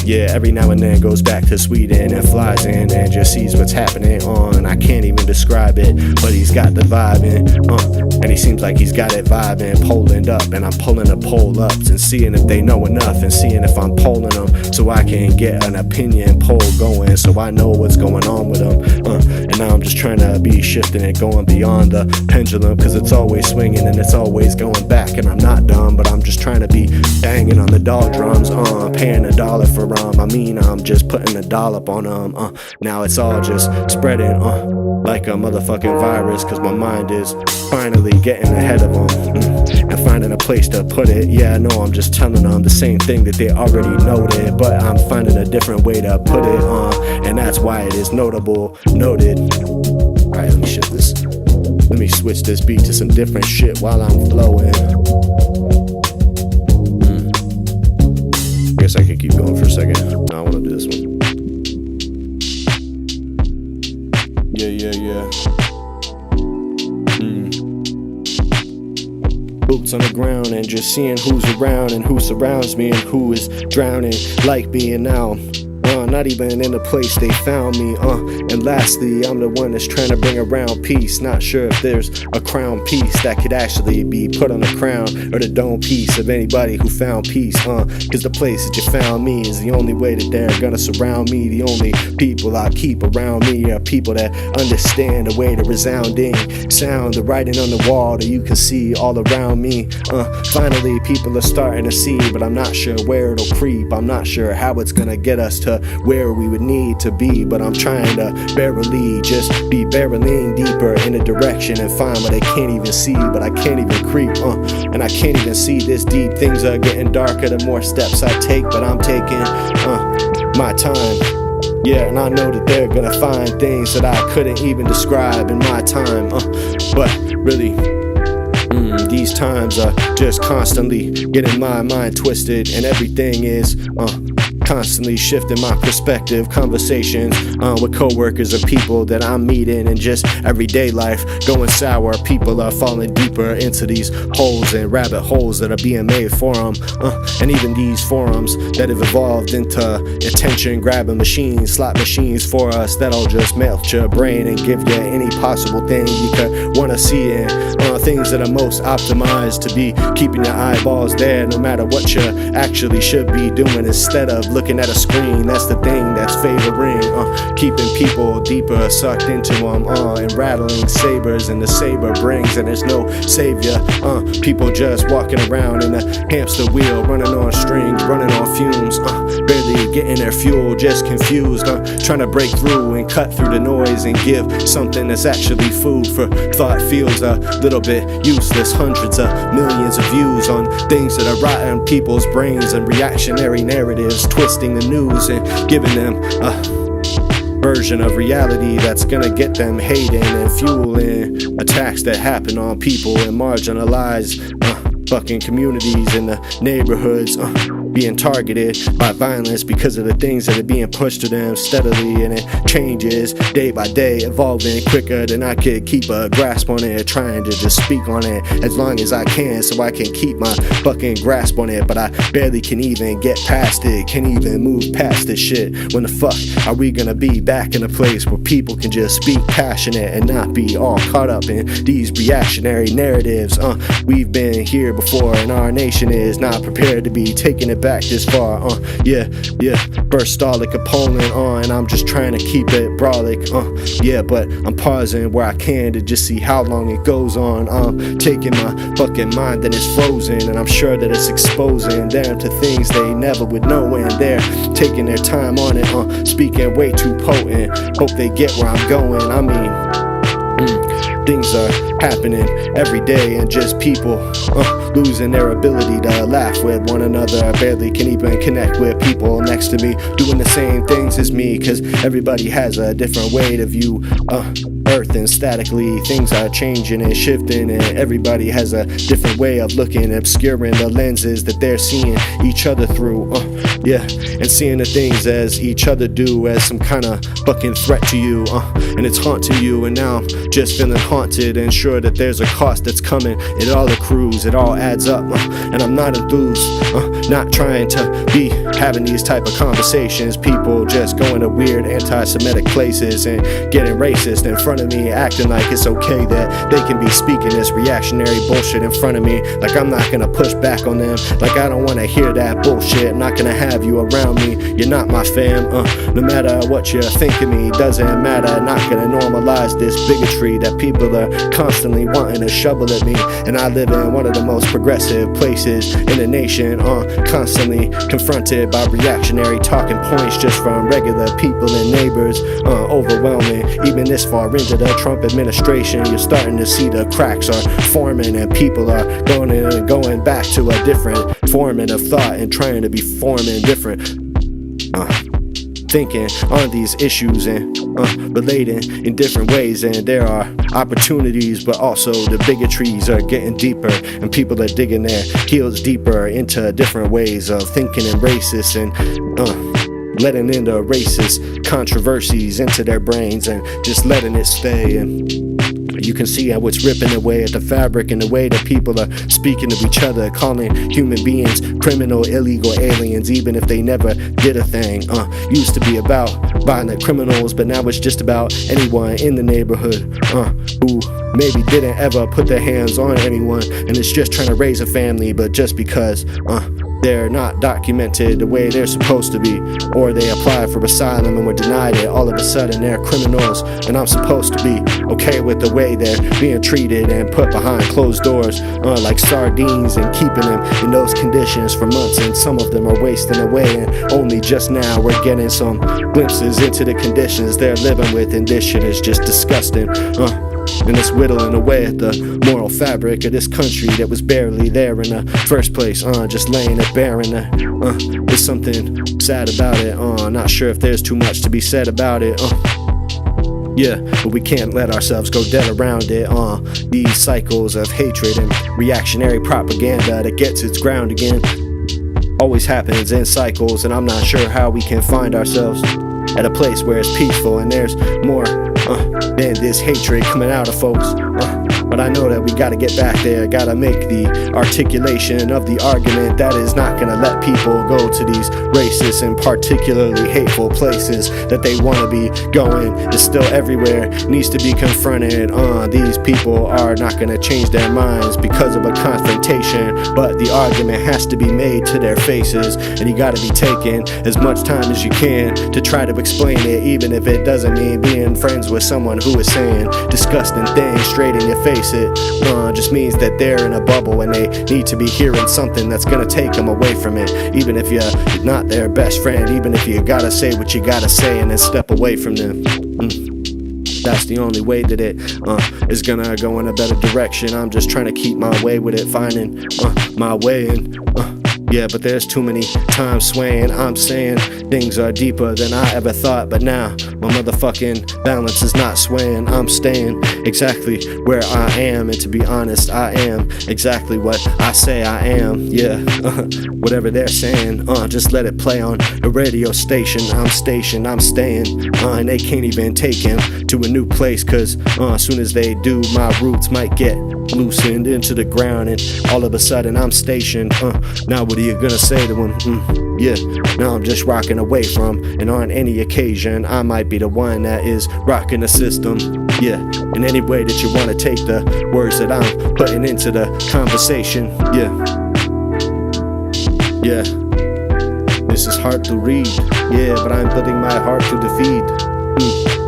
every now and then goes back to Sweden and flies in and just sees what's happening on. I can't even describe it, but he's got the vibe in, and he seems like he's got it vibing. Poland up, and I'm pulling the poll ups and seeing if they know enough, and seeing if I'm polling them so I can get an opinion poll going, so I know what's going on with them. And now I'm just trying to be shifting it, going beyond the pendulum, cause it's always swinging and it's always going back. And I'm not dumb, but I'm just trying to be banging on the doll drums, paying $1 for I'm just putting a dollop on them. Now it's all just spreading like a motherfucking virus, cause my mind is finally getting ahead of them, and finding a place to put it. I know I'm just telling them the same thing that they already noted, but I'm finding a different way to put it, and that's why it is noted. Alright, let me shift this. Let me switch this beat to some different shit while I'm flowing. Guess I could keep going for a second. No, I want to do this one. Boots on the ground and just seeing who's around and who surrounds me and who is drowning like me. And now not even in the place they found me. And lastly, I'm the one that's trying to bring around peace. Not sure if there's a crown piece that could actually be put on the crown, or the dome piece of anybody who found peace. Cause the place that you found me is the only way that they're gonna surround me. The only people I keep around me are people that understand the way the resounding sound, the writing on the wall that you can see all around me. Finally, people are starting to see, but I'm not sure where it'll creep. I'm not sure how it's gonna get us to where we would need to be, but I'm trying to just be barreling deeper in a direction and find what I can't even see, but I can't even creep, and I can't even see this deep. Things are getting darker the more steps I take, but I'm taking my time. And I know that they're gonna find things that I couldn't even describe in my time, but really these times are just constantly getting my mind twisted, and everything is constantly shifting my perspective. Conversations with coworkers or people that I'm meeting, and just everyday life going sour. People are falling deeper into these holes and rabbit holes that are being made for them, and even these forums that have evolved into attention grabbing machines, slot machines for us that'll just melt your brain and give you any possible thing you could want to see, and things that are most optimized to be keeping your eyeballs there no matter what you actually should be doing, instead of looking at a screen. That's the thing that's favoring keeping people deeper sucked into them, and rattling sabers, and the saber brings, and there's no savior. People just walking around in a hamster wheel, running on strings, running on fumes, barely getting their fuel, just confused, trying to break through and cut through the noise and give something that's actually food for thought. Feels a little bit useless. Hundreds of millions of views on things that are rotting people's brains, and reactionary narratives twisting the news and giving them a version of reality that's gonna get them hating and fueling attacks that happen on people and marginalized fucking communities in the neighborhoods, being targeted by violence because of the things that are being pushed to them steadily, and it changes day by day, evolving quicker than I could keep a grasp on it, trying to just speak on it as long as I can so I can keep my fucking grasp on it, but I barely can even get past it, can't even move past this shit. When the fuck are we gonna be back in a place where people can just speak passionate and not be all caught up in these reactionary narratives? We've been here before, and our nation is not prepared to be taking it back this far. Burst like a Poland, and I'm just trying to keep it brolic. But I'm pausing where I can to just see how long it goes on. Taking my fucking mind and it's frozen, and I'm sure that it's exposing them to things they never would know, and they're taking their time on it, speaking way too potent. Hope they get where I'm going. I mean, things are happening every day, and just people losing their ability to laugh with one another. I barely can even connect with people next to me doing the same things as me, cause everybody has a different way to view earth, and statically things are changing and shifting, and everybody has a different way of looking, obscuring the lenses that they're seeing each other through, and seeing the things as each other do as some kind of fucking threat to you, and it's haunting you. And now I'm just feeling haunted and sure that there's a cost that's coming. It all accrues, it all adds up, and I'm not enthused, not trying to be having these type of conversations. People just going to weird anti-Semitic places and getting racist in front of me, acting like it's okay that they can be speaking this reactionary bullshit in front of me, like I'm not gonna push back on them, like I don't wanna hear that bullshit. I'm not gonna have you around me, you're not my fam, no matter what you think of me, doesn't matter. Not gonna normalize this bigotry that people are constantly wanting to shovel at me, and I live in one of the most progressive places in the nation, constantly confronted by reactionary talking points just from regular people and neighbors, overwhelming. Even this far into the Trump administration, you're starting to see the cracks are forming, and people are going back to a different forming of thought and trying to be forming different thinking on these issues and relating in different ways. And there are opportunities, but also the bigotries are getting deeper, and people are digging their heels deeper into different ways of thinking and racist, and letting in the racist controversies into their brains and just letting it stay. And you can see how it's ripping away at the fabric and the way that people are speaking to each other, calling human beings criminal, illegal aliens, even if they never did a thing. Used to be about violent criminals, but now it's just about anyone in the neighborhood who maybe didn't ever put their hands on anyone, and it's just trying to raise a family, but just because they're not documented the way they're supposed to be, or they apply for asylum and were denied it, all of a sudden they're criminals, and I'm supposed to be okay with the way they're being treated and put behind closed doors like sardines, and keeping them in those conditions for months, and some of them are wasting away, and only just now we're getting some glimpses into the conditions they're living with, and this shit is just disgusting. And it's whittling away at the moral fabric of this country that was barely there in the first place, just laying it bare. And there's something sad about it, not sure if there's too much to be said about it, but we can't let ourselves go dead around it. These cycles of hatred and reactionary propaganda that gets its ground again. always happens in cycles, and I'm not sure how we can find ourselves at a place where it's peaceful and there's more than this hatred coming out of folks. But I know that we gotta get back there, gotta make the articulation of the argument that is not gonna let people go to these racist and particularly hateful places that they wanna be going. It's still everywhere, needs to be confronted. These people are not gonna change their minds because of a confrontation, but the argument has to be made to their faces, and you gotta be taking as much time as you can to try to explain it, even if it doesn't mean being friends with someone who is saying disgusting things straight in your face. It just means that they're in a bubble and they need to be hearing something that's gonna take them away from it, even if you're not their best friend, even if you gotta say what you gotta say and then step away from them. That's the only way that it is gonna go in a better direction. I'm just trying to keep my way with it, finding my way, and yeah, but there's too many times swaying. I'm saying things are deeper than I ever thought, but now my motherfucking balance is not swaying. I'm staying exactly where I am, and to be honest, I am exactly what I say I am. Yeah, whatever they're saying, just let it play on the radio station. I'm stationed, I'm staying, and they can't even take him to a new place, cause as soon as they do, my roots might get loosened into the ground, and all of a sudden I'm stationed. Now what are you gonna say to him? Yeah, now I'm just rocking away from, and on any occasion I might be the one that is rocking the system. Yeah, in any way that you want to take the words that I'm putting into the conversation. Yeah, this is hard to read, yeah, but I'm putting my heart to defeat.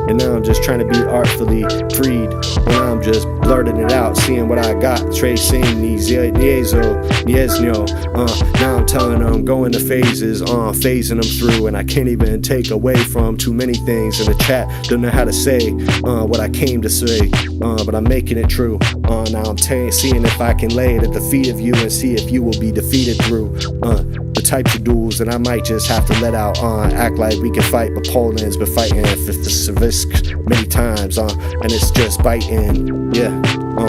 And now I'm just trying to be artfully freed, when I'm just blurting it out, seeing what I got, tracing these Now I'm telling them, going to phases, phasing them through, and I can't even take away from too many things in the chat. Don't know how to say what I came to say, but I'm making it true. Now I'm seeing if I can lay it at the feet of you and see if you will be defeated through the types of duels that I might just have to let out. Act like we can fight, but Poland's been fighting for the civics many times, and it's just biting. Yeah,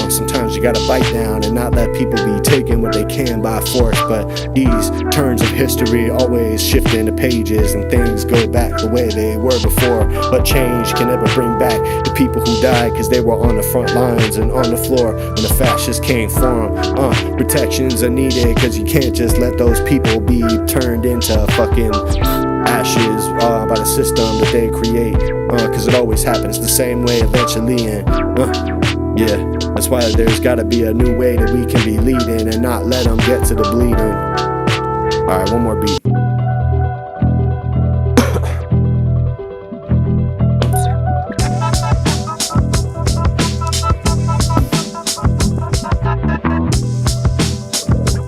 sometimes you gotta bite down and not let people be taking what they can by force. But these turns of history always shifting the pages, and things go back the way they were before. But change can never bring back the people who died, cause they were on the front lines and on the floor when the fascists came for them. Protections are needed, cause you can't just let those people be turned into fucking ashes by the system that they create, cause it always happens the same way eventually. And yeah, that's why there's gotta be a new way that we can be leading, and not let them get to the bleeding. Alright, one more beat.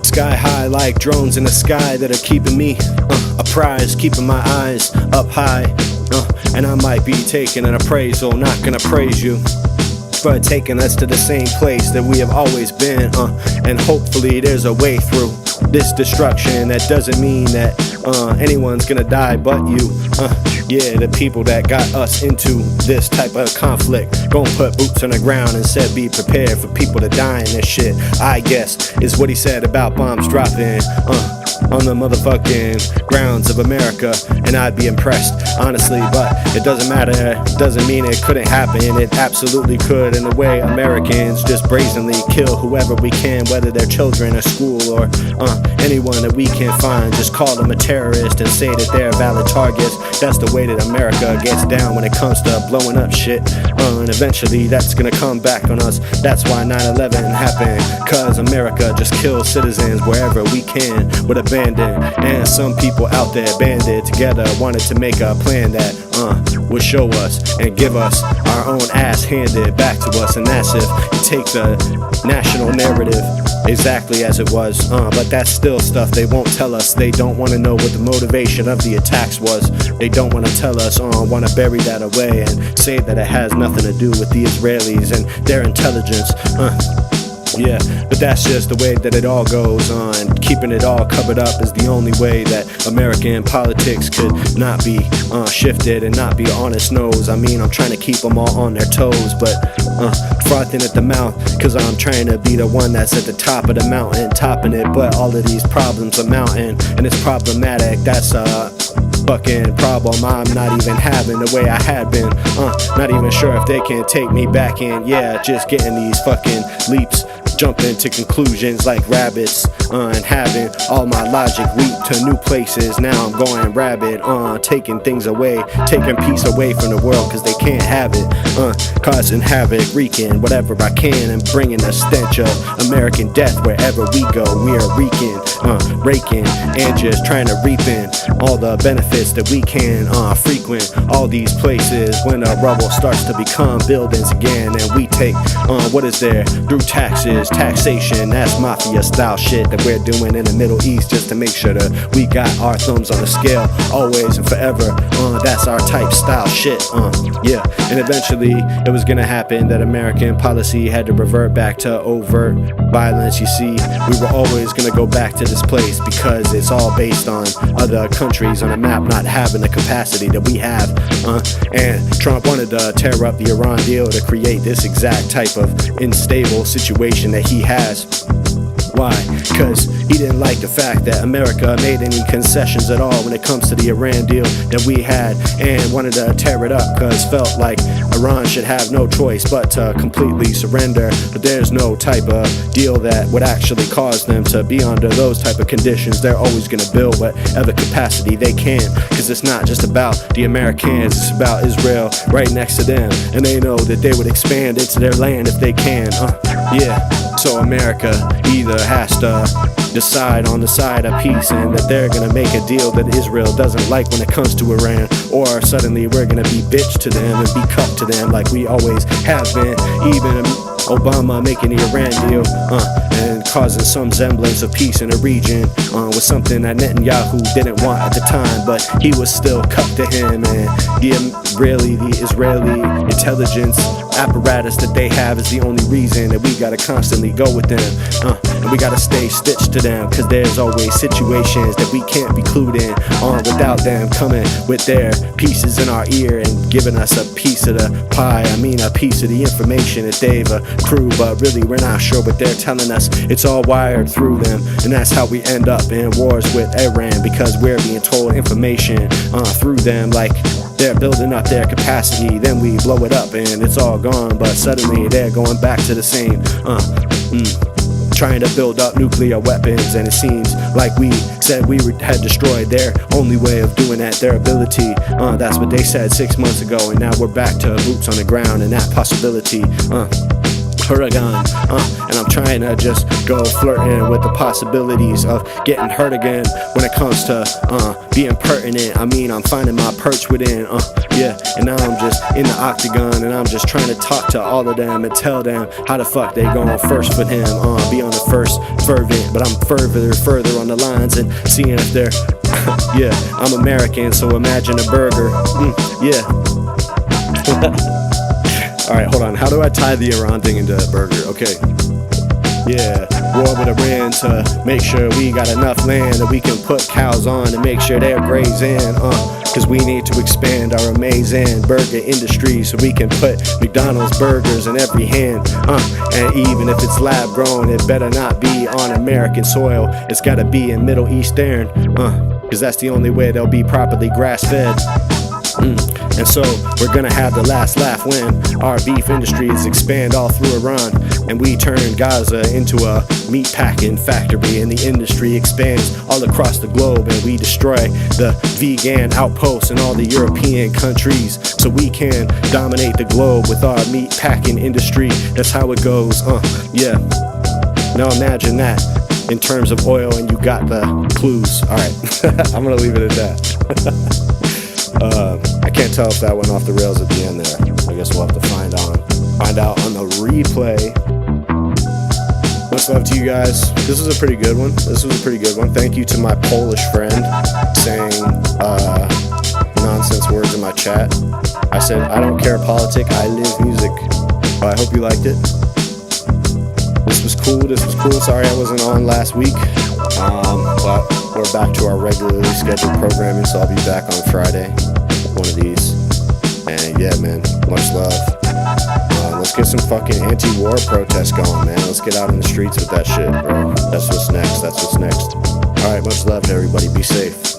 Sky high like drones in the sky that are keeping me a prize, keeping my eyes up high, and I might be taking an appraisal, not gonna praise you for taking us to the same place that we have always been, and hopefully there's a way through this destruction. That doesn't mean that anyone's gonna die but you. Yeah, the people that got us into this type of conflict gon' put boots on the ground and said be prepared for people to die in this shit, I guess is what he said about bombs dropping on the motherfucking grounds of America. And I'd be impressed, honestly, but it doesn't matter. It doesn't mean it couldn't happen. It absolutely could, in the way Americans just brazenly kill whoever we can, whether they're children or school or anyone that we can find. Just call them a terrorist and say that they're valid targets. That's the way that America gets down when it comes to blowing up shit, and eventually that's gonna come back on us. That's why 9/11 happened, cause America just kills citizens wherever we can with abandon. And some people out there banded together wanted to make a plan that would show us and give us our own ass handed back to us. And that's if you take the national narrative exactly as it was, but that's still stuff they won't tell us. They don't want to know what the motivation of the attacks was. They don't want to tell us, want to bury that away and say that it has nothing to do with the Israelis and their intelligence. Yeah, but that's just the way that it all goes on. Keeping it all covered up is the only way that American politics could not be shifted and not be on its nose. I mean, I'm trying to keep them all on their toes, but frothing at the mouth, cause I'm trying to be the one that's at the top of the mountain, topping it. But all of these problems are mounting, and it's problematic. That's a fucking problem I'm not even having the way I had been. Not even sure if they can take me back in. Yeah, just getting these fucking leaps, jumping to conclusions like rabbits, and having all my logic leap to new places. Now I'm going rabid, taking things away, taking peace away from the world, cause they can't have it, causing havoc, wreaking whatever I can, and bringing a stench of American death wherever we go. We are wreaking, raking, and just trying to reap in all the benefits that we can frequent all these places when the rubble starts to become buildings again, and we take what is there through taxes, taxation. That's mafia style shit that we're doing in the Middle East, just to make sure that we got our thumbs on the scale always and forever. That's our type style shit. Yeah, and eventually it was gonna happen that American policy had to revert back to overt violence. You see, we were always gonna go back to this place because it's all based on other countries on a map not having the capacity that we have. And Trump wanted to tear up the Iran deal to create this exact type of unstable situation that he has. Why? Because he didn't like the fact that America made any concessions at all when it comes to the Iran deal that we had, and wanted to tear it up because felt like Iran should have no choice but to completely surrender. But there's no type of deal that would actually cause them to be under those type of conditions. They're always going to build whatever capacity they can, because it's not just about the Americans, it's about Israel right next to them, and they know that they would expand into their land if they can. Yeah, so America either has to decide on the side of peace, and that they're gonna make a deal that Israel doesn't like when it comes to Iran, or suddenly we're gonna be bitch to them and be cucked to them like we always have been. Even Obama making the Iran deal and causing some semblance of peace in the region was something that Netanyahu didn't want at the time, but he was still cucked to him. And the Israeli intelligence apparatus that they have is the only reason that we gotta constantly go with them, and we gotta stay stitched to them, cause there's always situations that we can't be clued in on without them coming with their pieces in our ear and giving us a piece of the pie. I mean, a piece of the information that they've accrued, but really we're not sure what they're telling us. It's all wired through them, and that's how we end up in wars with Iran, because we're being told information through them, like they're building up their capacity, then we blow it up and it's all gone. But suddenly they're going back to the same, trying to build up nuclear weapons, and it seems like we said we had destroyed their only way of doing that, their ability. That's what they said 6 months ago, and now we're back to boots on the ground and that possibility. Huragan, and I'm trying to just go flirting with the possibilities of getting hurt again when it comes to being pertinent. I mean, I'm finding my perch within, yeah, and now I'm just in the octagon, and I'm just trying to talk to all of them and tell them how the fuck they going first with him, be on the first fervent, but I'm further on the lines and seeing if they're yeah, I'm American, so imagine a burger. Yeah. Alright, hold on. How do I tie the Iran thing into a burger? Okay. Yeah. War with Iran to make sure we got enough land that we can put cows on and make sure they're grazing. Cause we need to expand our amazing burger industry so we can put McDonald's burgers in every hand. And even if it's lab grown, it better not be on American soil. It's gotta be in Middle Eastern. Cause that's the only way they'll be properly grass fed. And so we're gonna have the last laugh when our beef industries expand all through Iran, and we turn Gaza into a meat packing factory, and the industry expands all across the globe, and we destroy the vegan outposts in all the European countries so we can dominate the globe with our meat packing industry. That's how it goes. Yeah. Now imagine that in terms of oil, and you got the clues. Alright, I'm gonna leave it at that. I can't tell if that went off the rails at the end there. I guess we'll have to find out on the replay. Much love to you guys. This was a pretty good one. Thank you to my Polish friend saying nonsense words in my chat. I said, I don't care politic, I live music. I hope you liked it. This was cool. cool. Sorry I wasn't on last week. But we're back to our regularly scheduled programming, so I'll be back on Friday, one of these. And yeah, man, much love. Let's get some fucking anti-war protests going, man. Let's get out in the streets with that shit, bro. That's what's next. Alright, much love to everybody. Be safe.